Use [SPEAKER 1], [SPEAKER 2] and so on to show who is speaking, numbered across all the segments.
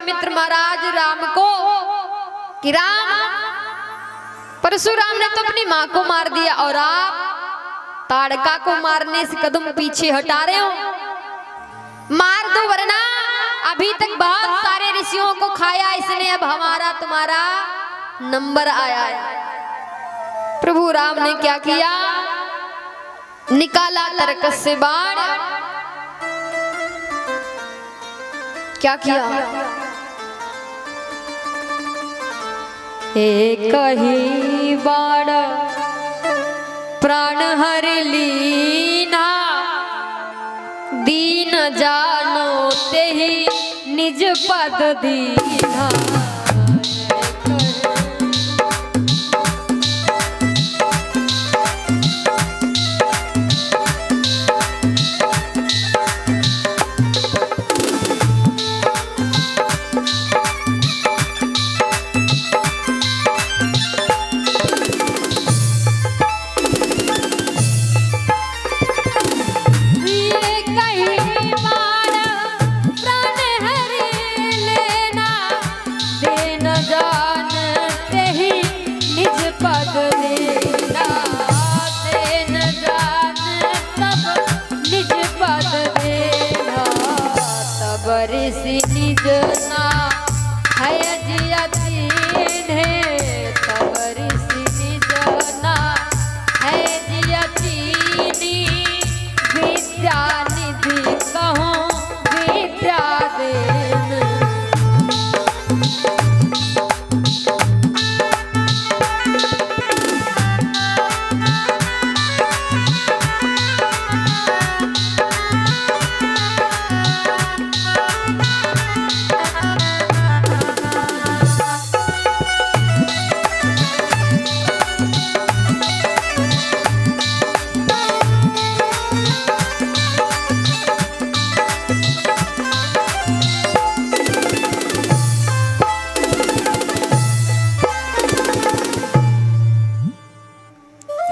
[SPEAKER 1] विश्वामित्र महाराज राम को कि राम, परशुराम ने तो अपनी माँ को मार दिया और आप ताड़का को मारने से कदम पीछे हटा रहे हो। मार दो वरना अभी तक बहुत सारे ऋषियों को खाया इसने, अब हमारा तुम्हारा नंबर आया है। प्रभु राम ने क्या किया, निकाला तरकस से बाण। क्या किया, एक ही बाण प्राण हर लीना, दीन जानो ते ही निज पद दीना।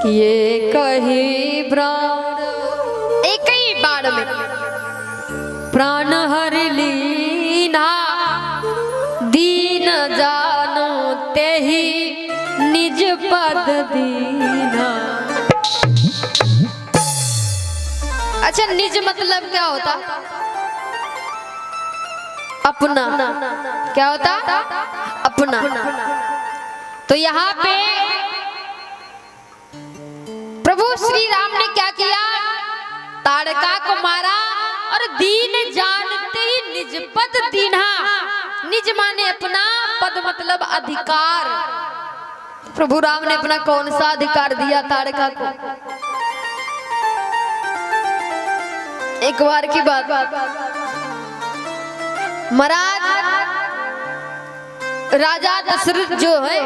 [SPEAKER 1] ये कही प्राण, एक ही बाण में प्राण हर लीना, दीन जानो ते ही निज पद दीना। अच्छा, निज मतलब क्या होता, अपना। क्या होता, अपना। तो यहाँ पे प्रभु श्री राम ने क्या किया, ताड़का को मारा और दीन जानते ही निज पद दीना। निज माने अपना, पद मतलब अधिकार। प्रभु राम ने अपना कौन सा अधिकार दिया ताड़का को। एक बार की बात, महाराज राजा दशरथ जो है,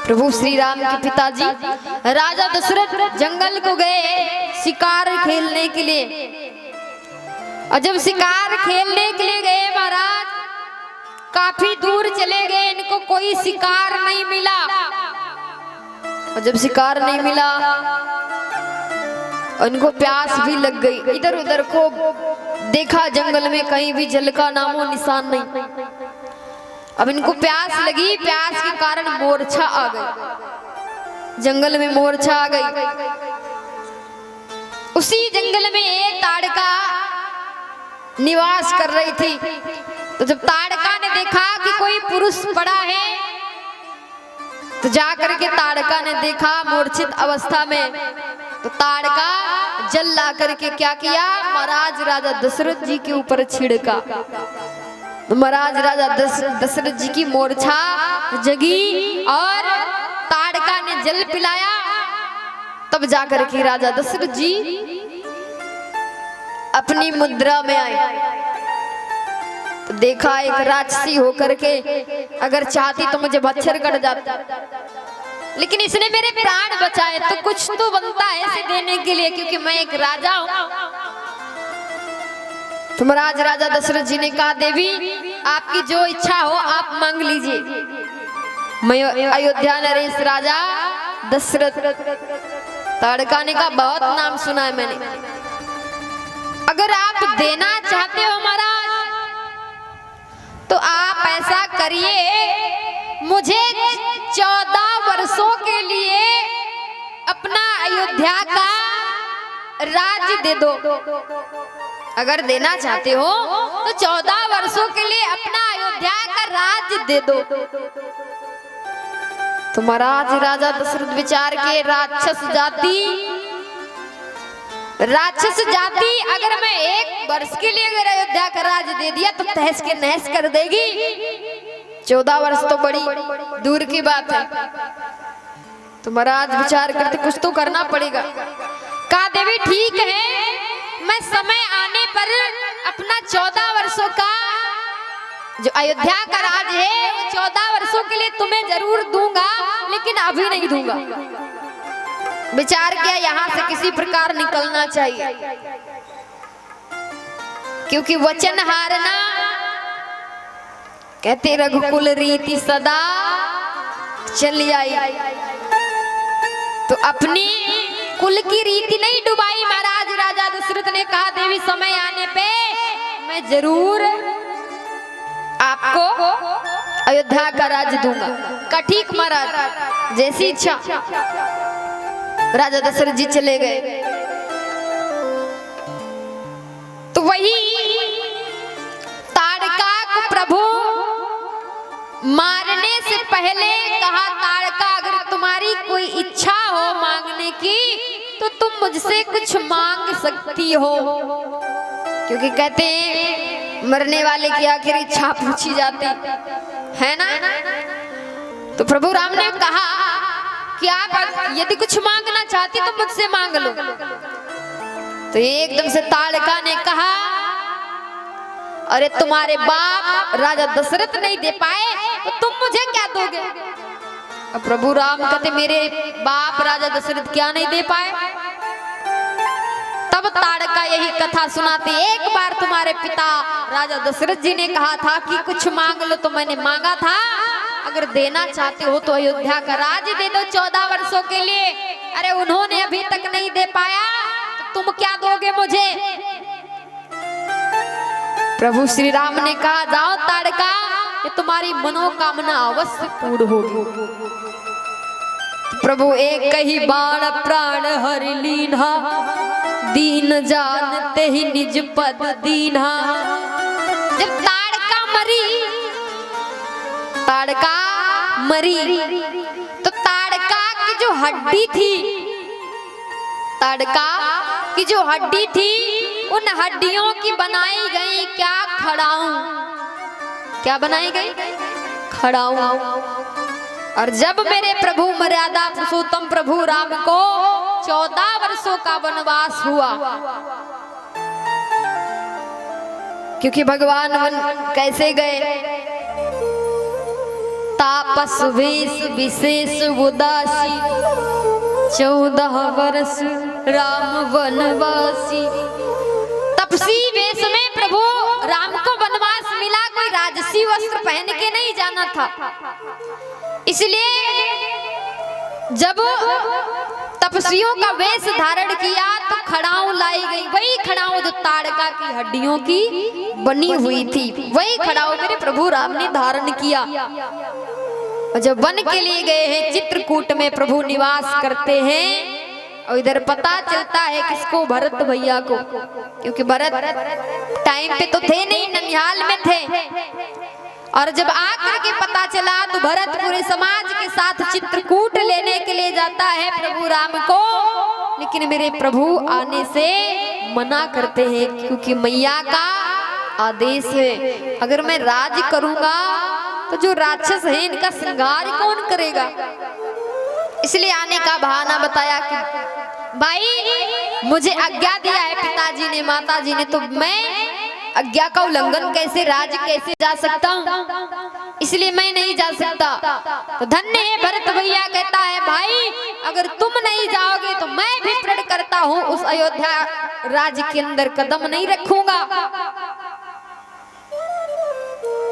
[SPEAKER 1] प्रभु श्री राम के पिताजी राजा दशरथ जंगल को गए शिकार खेलने के लिए। और जब शिकार खेलने के लिए गए महाराज, काफी दूर चले गए, इनको कोई शिकार नहीं मिला। और जब शिकार नहीं मिला, इनको प्यास भी लग गई। इधर उधर को देखा जंगल में, कहीं भी जल का नामो निशान नहीं। अब इनको प्यास लगी, प्यास के कारण मोर्छा आ गई, जंगल में मोर्छा आ गई। उसी जंगल में एक ताड़का निवास कर रही थी। तो जब ताड़का ने देखा कि कोई पुरुष पड़ा है, तो जाकर के ताड़का ने देखा मूर्छित अवस्था में। तो ताड़का जल ला करके क्या किया, महाराज राजा दशरथ जी के ऊपर छिड़का। महाराज राजा दशरथ जी की मूर्छा जगी और ताड़का ने जल पिलाया। तब जाकर के राजा दशरथ जी अपनी मुद्रा में आए। तो देखा एक राक्षसी होकर के, अगर चाहती तो मुझे बच्छर कर जाता, लेकिन इसने मेरे प्राण बचाए, तो कुछ तो बनता है इसे देने के लिए, क्योंकि मैं एक राजा हूं। तो महाराज राजा दशरथ जी ने कहा, देवी आपकी जो इच्छा हो आप मांग लीजिए। मैं अयोध्या नरेश राजा दशरथ। ताड़का ने कहा, बहुत नाम सुना है मैंने, अगर आप देना चाहते हो महाराज, तो करिए, मुझे 14 वर्षों के लिए अपना अयोध्या का राज्य दे दो। अगर देना चाहते हो तो 14 वर्षों के लिए अपना अयोध्या का राज्य दे दो। तो महाराज राजा दशरथ विचार के, राक्षस जाति अगर मैं 1 वर्ष के लिए अगर अयोध्या का राज्य दे दिया तो तहस के नहस कर देगी। 14 वर्ष तो बड़ी दूर की बात है। तो महाराज विचार करते कुछ तो करना पड़ेगा। कहा देवी ठीक है, मैं समय आने पर अपना 14 वर्षों का जो अयोध्या का राज है वो 14 वर्षों के लिए तुम्हें जरूर दूंगा, लेकिन अभी नहीं दूंगा। विचार किया यहाँ से किसी प्रकार निकलना चाहिए, क्योंकि वचन हारना कहते रघुकुल रीति सदा चली आई। तो अपनी कुल की रीति नहीं डुबाई। महाराज राजा दशरथ ने कहा देवी समय आने पे मैं जरूर आपको अयोध्या का राज्य दूंगा। का ठीक महाराज, जैसी इच्छा। राजा दशरथ जी चले गए। तो वही ताड़का को प्रभु मारने से पहले कहा, ताड़का अगर तुम्हारी कोई इच्छा हो मांगने की तो तुम मुझसे कुछ मांग सकती हो, क्योंकि कहते हैं मरने वाले की आखिर इच्छा पूछी जाती है ना। तो प्रभु राम ने कहा कि आप यदि कुछ मांगना चाहती तो मुझसे मांग लो। तो एकदम से ताड़का ने कहा, अरे तुम्हारे बाप राजा दशरथ नहीं दे पाए तो तुम मुझे क्या दोगे। अब प्रभु राम कहते मेरे बाप राजा दशरथ क्या नहीं दे पाए। तब ताड़का यही कथा सुनाती, एक बार तुम्हारे पिता राजा दशरथ जी ने कहा था कि कुछ मांग लो, तो मैंने मांगा था अगर देना चाहते हो तो अयोध्या का राज्य दे दो 14 वर्षों के लिए। अरे उन्होंने अभी तक नहीं दे पाया तो तुम क्या दोगे मुझे। प्रभु श्री राम ने कहा, जाओ ताड़का, ये तुम्हारी मनोकामना अवश्य पूर्ण होगी। प्रभु एक ही बाण प्राण हर लीन्हा, दीन जानते ही निज पद दीन्हा। जब ताड़का मरी तो ताड़का की जो हड्डी थी, ताड़का की जो हड्डी थी उन हड्डियों की बनाई गई क्या खड़ाऊ, क्या बनाई गई खड़ाऊ। और जब मेरे प्रभु मर्यादा पुरुषोत्तम प्रभु राम को 14 वर्षों का वनवास हुआ, क्योंकि भगवान वन कैसे गए, तापस वेश विशेष उदासी, 14 वर्ष राम वनवासी। तपसी वेश में प्रभु राम को वनवास मिला, कोई राजसी वस्त्र पहन के नहीं जाना था। इसलिए जब तपस्वियों का वेश धारण किया तो खड़ाऊ लाई गई, वही खड़ाऊ जो ताड़का की हड्डियों की बनी हुई थी, वही खड़ाऊ मेरे प्रभु राम ने धारण किया। और जब वन के लिए गए हैं, चित्रकूट में प्रभु निवास करते हैं, और इधर पता चलता है किसको, भरत भैया को, क्योंकि भरत टाइम पे तो थे नहीं, ननिहाल में थे। और जब आकर के पता चला तो भरत पूरे समाज के साथ चित्रकूट लेने के लिए जाता है प्रभु राम को, लेकिन मेरे प्रभु आने से मना करते हैं, क्योंकि मैया का आदेश है, अगर मैं राज करूंगा तो जो राक्षस है इनका श्रृंगार कौन करेगा। इसलिए आने का बहाना बताया कि भाई मुझे आज्ञा दिया है पिताजी ने, माताजी ने, तो मैं आज्ञा का उल्लंघन कैसे, राज कैसे जा सकता हूँ, इसलिए मैं नहीं जा सकता। तो धन्य है भरत भैया कहता है, भाई अगर तुम नहीं जाओगे तो मैं भी प्रण करता हूँ उस अयोध्या राज्य के अंदर कदम नहीं रखूंगा,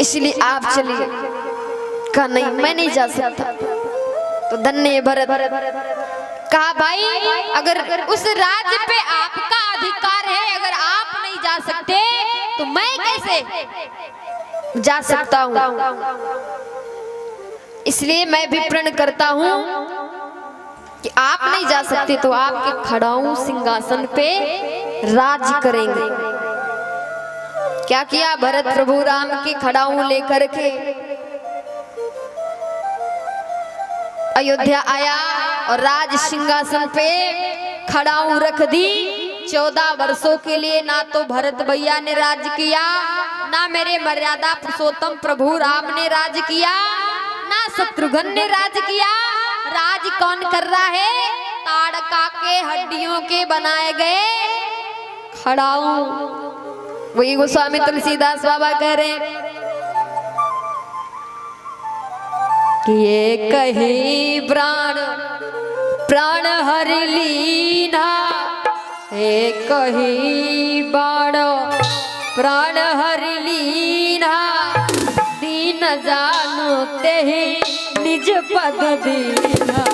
[SPEAKER 1] इसलिए आप चलिए। कहा नहीं मैं नहीं जा सकता। तो धन्य है भरत। कहा भाई अगर उस राज्य पे आपका अधिकार है, अगर आप नहीं जा सकते तो मैं कैसे, जा सकता हूं। इसलिए मैं भी प्रण करता हूं कि आप नहीं जा सकते तो आपके खड़ाऊ सिंहासन पे राज करेंगे। क्या किया भरत प्रभु राम के खड़ाऊ लेकर के अयोध्या आया और राज सिंहासन पे खड़ाऊ रख दी। 14 वर्षों के लिए ना तो भरत भैया ने राज किया, ना मेरे मर्यादा पुरुषोत्तम प्रभु राम ने राज किया, ना शत्रुघ्न ने राज किया। राज कौन कर रहा है? ताड़का के हड्डियों के बनाए गए खड़ाऊ। वही गोस्वामी तुलसीदास बाबा कह रहे हैं कि ये कही प्राण प्राण हर लीना, ये कही बाण प्राण हर लीना, दीन जानो ते ही निज पद दीना।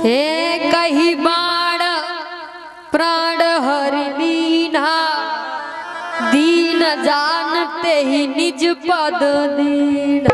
[SPEAKER 1] हे कही बाण प्राण हर लीना, दीन जानते ही निज पद दीना।